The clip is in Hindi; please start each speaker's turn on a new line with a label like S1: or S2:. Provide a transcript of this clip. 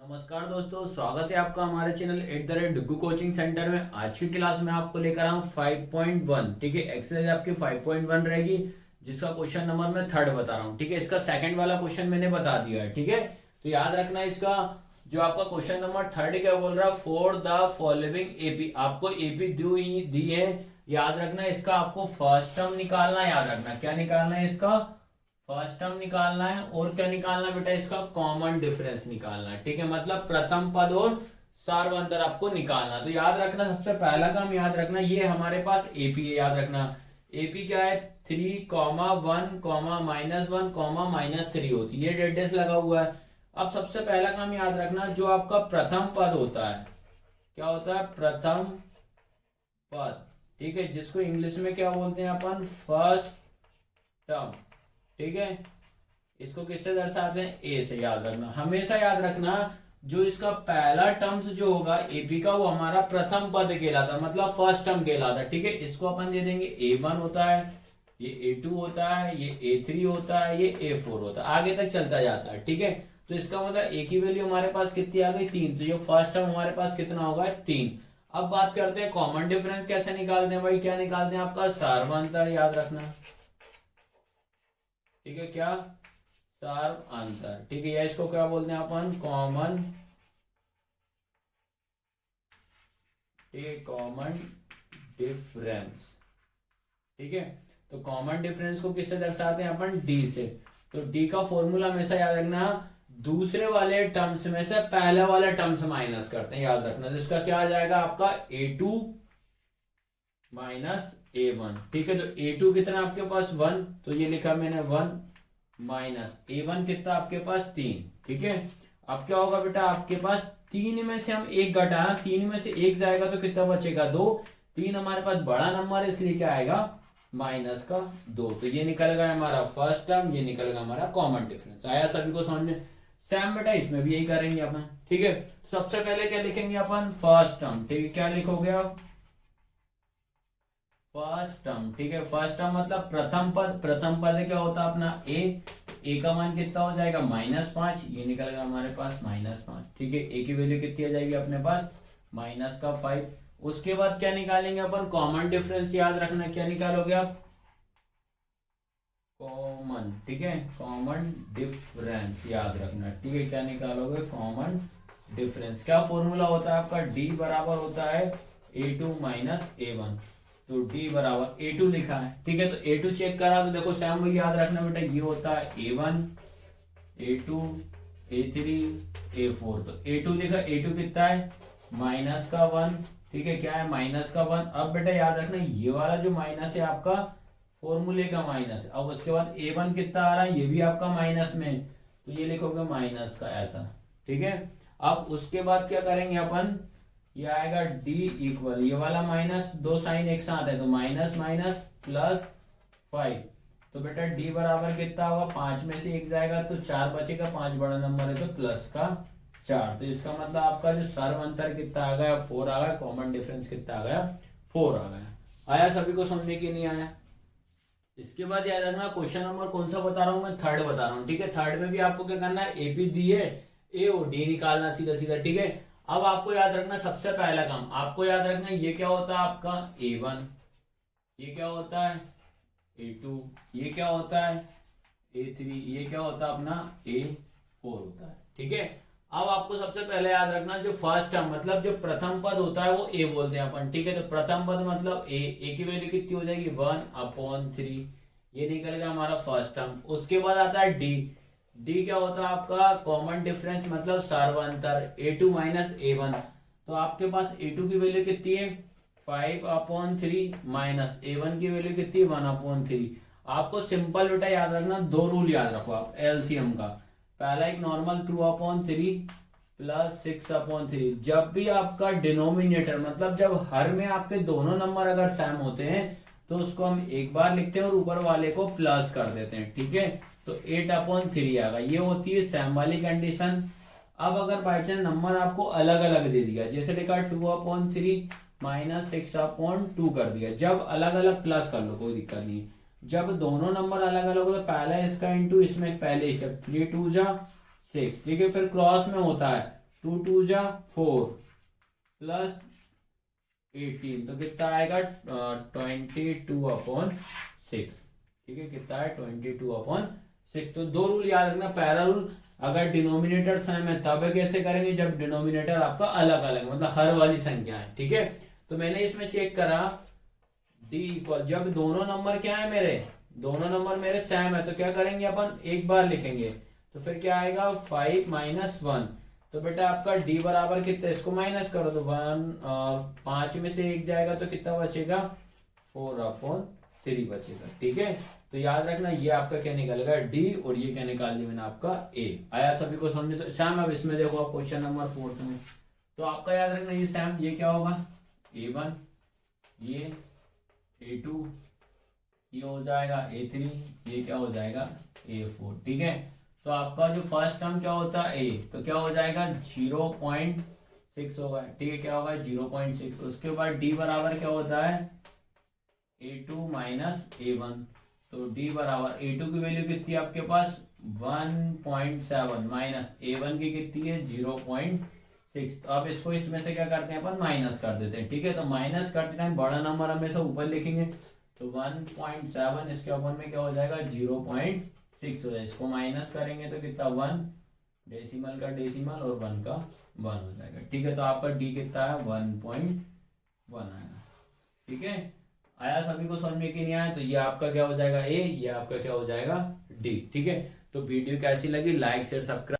S1: नमस्कार दोस्तों, स्वागत है आपका हमारे चैनल @डिग्गू कोचिंग सेंटर में। आज की क्लास में आपको लेकर आऊँ 5.1। ठीक है, एक्सरसाइज आपकी 5.1 रहेगी, जिसका क्वेश्चन नंबर मैं थर्ड बता रहा हूँ। ठीक है, इसका सेकंड वाला क्वेश्चन मैंने बता दिया है। ठीक है, तो याद रखना इसका जो आपका क्वेश्चन नंबर थर्ड क्या बोल रहा है, फॉर द फॉलोइंग एपी। आपको एपी दी है, याद रखना इसका आपको फर्स्ट टर्म निकालना है। याद रखना क्या निकालना है, इसका फर्स्ट टर्म निकालना है। और क्या निकालना है बेटा, इसका कॉमन डिफरेंस निकालना है। ठीक है, मतलब प्रथम पद और सार्वंतर आपको निकालना। तो याद रखना सबसे पहला काम, याद रखना ये हमारे पास एपी है। याद रखना एपी क्या है, 3,1,-1,-3 होती है, डेड डेस लगा हुआ है। अब सबसे पहला काम याद रखना, जो आपका प्रथम पद होता है, क्या होता है, प्रथम पद। ठीक है, जिसको इंग्लिश में क्या बोलते हैं अपन, फर्स्ट टर्म। ठीक है, इसको किससे दर्शाते हैं, ए से। याद रखना, हमेशा याद रखना जो इसका पहला टर्म्स जो होगा एपी का, वो हमारा प्रथम पद कहलाता है, मतलब फर्स्ट टर्म कहलाता है। ठीक है, इसको अपन दे देंगे A1 होता है, ये A2 होता है, ये A3 होता है, ये A4 होता है, आगे तक चलता जाता है। ठीक है, तो इसका मतलब एक ही वैल्यू हमारे पास कितनी आ गई, 3। तो ये फर्स्ट टर्म हमारे पास कितना होगा, 3। अब बात करते हैं कॉमन डिफरेंस कैसे निकालते हैं भाई, क्या निकालते हैं, आपका सार्वंतर। याद रखना, ठीक है, क्या, सार्व अंतर। ठीक है, या इसको क्या बोलते हैं अपन, कॉमन। ठीक है, कॉमन डिफरेंस। ठीक है, तो कॉमन डिफरेंस को किससे दर्शाते हैं अपन, डी से। तो डी का फॉर्मूला हमेशा याद रखना, दूसरे वाले टर्म्स में से पहले वाले टर्म्स माइनस करते हैं। याद रखना, जिसका क्या आ जाएगा आपका A2 माइनस A1। ठीक है, तो A2 कितना आपके पास 1, तो ये लिखा मैंने 1 माइनस A1 कितना आपके पास 3। ठीक है, अब क्या होगा बेटा, आपके पास 3 में से हम एक घटाना, 3 में से एक जाएगा तो कितना बचेगा, 2। 3 हमारे पास बड़ा नंबर है, इसलिए क्या आएगा, माइनस का 2। तो ये निकल गया हमारा फर्स्ट टर्म, ये निकल गया हमारा कॉमन डिफरेंस। आया सभी को समझ में। सेम बेटा इसमें भी यही करेंगे अपन। ठीक है, सबसे पहले क्या लिखेंगे अपन, फर्स्ट टर्म। ठीक है, क्या लिखोगे आप, फर्स्ट टर्म। ठीक है, फर्स्ट टर्म मतलब प्रथम पद। प्रथम पद क्या होता है अपना ए का मान कितना हो जाएगा, -5। ये निकल गया हमारे पास -5। ठीक है, ए की वैल्यू कितनी आ जाएगी अपने पास, -5। उसके बाद क्या निकालेंगे अपन, कॉमन डिफरेंस। याद रखना क्या निकालोगे आप, कॉमन। ठीक है, कॉमन डिफरेंस याद रखना। ठीक है, क्या निकालोगे, कॉमन डिफरेंस। क्या फॉर्मूला होता है आपका, डी बराबर होता है A2 माइनस A1। तो डी बराबर A2 लिखा है। ठीक है, तो A2 चेक करा तो देखो सैम भाई, याद रखना बेटा ये होता है A1, A2, A3, A4। तो A2 लिखा, A2 कितना है, -1। ठीक है, क्या है, -1। अब बेटा याद रखना ये वाला जो माइनस है आपका फॉर्मूले का माइनस। अब उसके बाद A1 कितना आ रहा है, ये भी आपका माइनस में, तो ये लिखोगे माइनस का ऐसा। ठीक है, अब उसके बाद क्या करेंगे अपन, ये आएगा डी इक्वल, ये वाला माइनस, दो साइन एक साथ है तो माइनस माइनस +5। तो बेटा डी बराबर कितना होगा, 5 में से एक जाएगा तो 4 बचेगा, 5 बड़ा नंबर है तो +4। तो इसका मतलब आपका जो सर्वंतर कितना आ गया, 4 आ गया। कॉमन डिफरेंस कितना आ गया, 4 आ गया। आया सभी को समझने की, नहीं आया। इसके बाद याद रखना क्वेश्चन नंबर कौन सा बता रहा हूं मैं, थर्ड बता रहा हूं। ठीक है, थर्ड में भी आपको क्या करना है, एपी दी है, ए और डी निकालना सीधा सीधा। ठीक है, अब आपको याद रखना सबसे पहला काम, आपको याद रखना ये क्या होता है आपका A1, ये क्या होता है A2, ये क्या होता है A3, ये क्या होता है अपना A4 होता है। ठीक है, अब आपको सबसे पहले याद रखना जो फर्स्ट टर्म मतलब जो प्रथम पद होता है वो ए बोलते हैं अपन। ठीक है, तो प्रथम पद मतलब ए की वैल्यू कितनी हो जाएगी, 1/3। ये निकल गया हमारा फर्स्ट टर्म। उसके बाद आता है डी। डी क्या होता है आपका, कॉमन डिफरेंस मतलब सार्वंतर, A2 माइनस A1। तो आपके पास A2 की वैल्यू कितनी है, 5/3 माइनस A1 की वैल्यू कितनी, 1/3। आपको सिंपल बेटा याद रखना, दो रूल याद रखो आप एलसीएम का। पहला एक नॉर्मल 2/3 + 6/3। जब भी आपका डिनोमिनेटर मतलब जब हर में आपके दोनों नंबर अगर सेम होते हैं तो उसको हम एक बार लिखते हैं और ऊपर वाले को प्लस कर देते हैं। ठीक है, तो 8/3 आएगा, ये होती है सेम वाली कंडीशन। अब अगर बाई चांस नंबर आपको अलग अलग दे दिया, जैसे लिखा 2/3 - 6/2 कर दिया, जब अलग अलग प्लस कर लो कोई दिक्कत नहीं। जब दोनों नंबर अलग अलग हो तो पहला इसका इंटू इसमें पहले स्टेप, 3 2 जा 6। ठीक है, फिर क्रॉस में होता है 2 2 जा 4 प्लस 18, तो कितना आएगा 22/6। ठीक है, कितना है 22/6। तो दो रूल याद रखना। पहला रूल, अगर डिनोमिनेटर सेम है तब कैसे करेंगे, जब डिनोमिनेटर आपका अलग अलग मतलब हर वाली संख्या है। ठीक है, तो मैंने इसमें चेक करा डी इक्वल, जब दोनों नंबर क्या है मेरे, दोनों नंबर मेरे सेम है, तो क्या करेंगे अपन, एक बार लिखेंगे। तो फिर क्या आएगा 5 - 1। तो बेटा आपका डी बराबर कितना, इसको माइनस करो तो 5 में से 1 जाएगा तो कितना बचेगा 4/3 बचेगा। ठीक है, तो याद रखना ये आपका क्या निकलेगा डी, और ये क्या निकाल दिया मैंने आपका ए। आया सभी को समझे? तो सैम अब इसमें देखो आप क्वेश्चन नंबर 4 में, तो आपका याद रखना ये सैम, ये क्या होगा A1, ये A2, ये हो जाएगा A3, ये क्या हो जाएगा A4। ठीक है, तो आपका जो फर्स्ट टर्म क्या होता है A, तो क्या हो जाएगा 0.6 होगा। ठीक है, क्या होगा 0.6। उसके बाद D बराबर क्या होता है A2 - A1। तो D बराबर A2 की वैल्यू कितनी है आपके पास 1.7 माइनस A1 की कितनी है 0.6। तो अब इसको इसमें से क्या करते हैं अपन, माइनस कर देते हैं। ठीक है, तो माइनस करते टाइम बड़ा नंबर हमेशा ऊपर लिखेंगे। तो 1.7 इसके ऊपर में क्या हो जाएगा 0.6 हो जाएगा। इसको माइनस करेंगे तो कितना 1, डेसिमल का डेसिमल और 1 का 1 हो जाएगा। ठीक है, तो आपका डी कितना है 1.1 आया। ठीक है, आया सभी को समझ में कि नहीं आया? तो ये आपका क्या हो जाएगा ए, ये आपका क्या हो जाएगा डी। ठीक है, तो वीडियो कैसी लगी, लाइक शेयर सब्सक्राइब